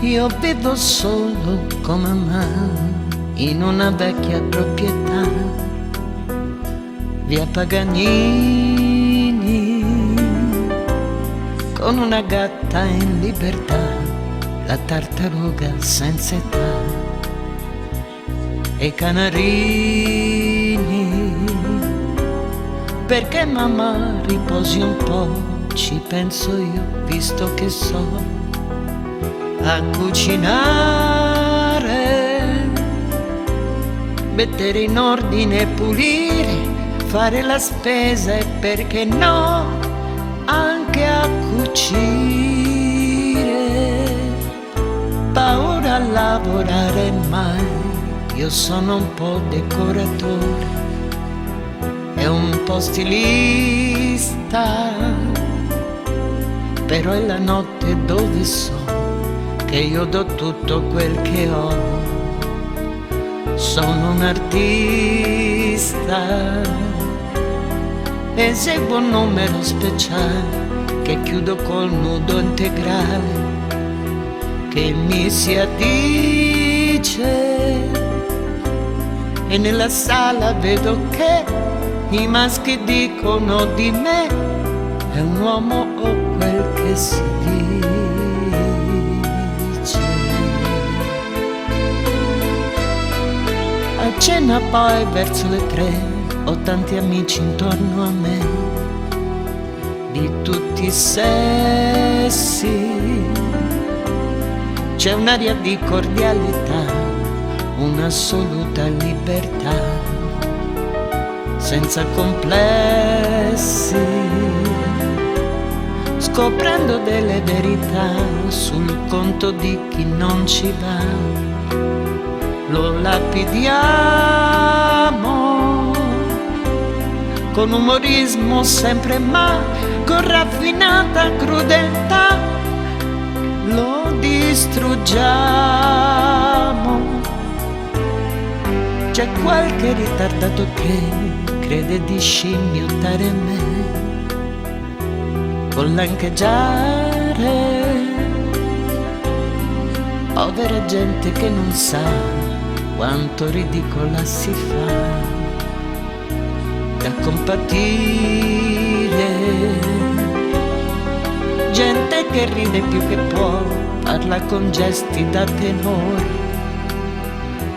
Io vivo solo come me in una vecchia proprietà, via Paganini, con una gatta in libertà, la tartaruga senza età e i canarini. Perché mamma riposi un po', ci penso io, visto che so a cucinare, mettere in ordine, pulire, fare la spesa e perché no anche a cucire. Paura a lavorare mai, io sono un po' decoratore e un po' stilista, però è la notte dove so che io do tutto quel che ho. Sono un artista, eseguo un numero speciale che chiudo col nudo integrale che mi si addice, e nella sala vedo che i maschi dicono di me è un uomo o quel che si dice. A cena poi verso le 3 ho tanti amici intorno a me, di tutti i sessi. C'è un'aria di cordialità, un'assoluta libertà, senza complessi, scoprendo delle verità sul conto di chi non ci va. Lo lapidiamo con umorismo sempre, ma con raffinata crudeltà lo distruggiamo. C'è qualche ritardato che crede di scimmiottare me, con l'ancheggiare. Povera gente che non sa quanto ridicola si fa da compatire. Gente che ride più che può, parla con gesti da tenore,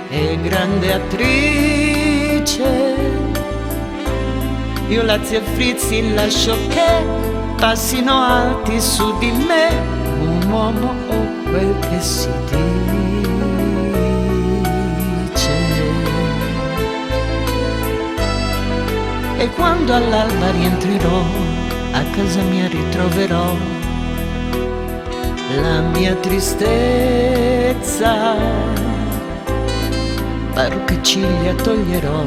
è grande attrice. Io Lazio e Frizzi lascio che passino alti su di me, un uomo o quel che si dice. E quando all'alba rientrerò, a casa mia ritroverò la mia tristezza. Parrucche ciglia toglierò,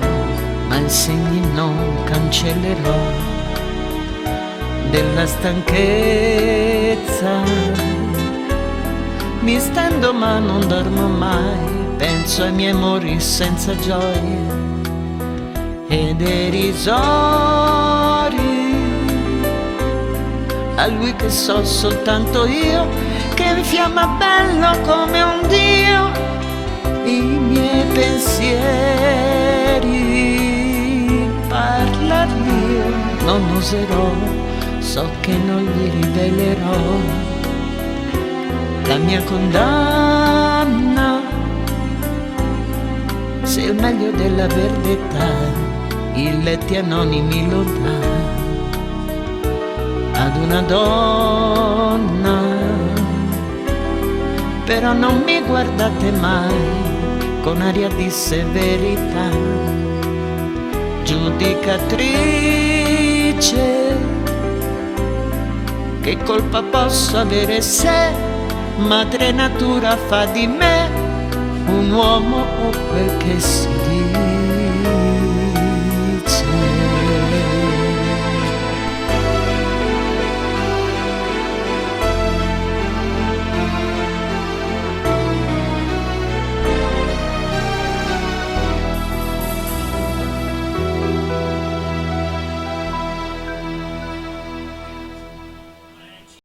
ma i segni non cancellerò della stanchezza. Mi stendo ma non dormo mai, penso ai miei amori senza gioie ed irrisori, a lui che so soltanto io, che infiamma bello come un dio i miei pensieri. Parlargli io non oserò, so che non gli rivelerò la mia condanna, se il meglio della verità i letti anonimi lo dà ad una donna. Però non mi guardate mai con aria di severità giudicatrice. Che colpa posso avere se madre natura fa di me un uomo o quel che si dice.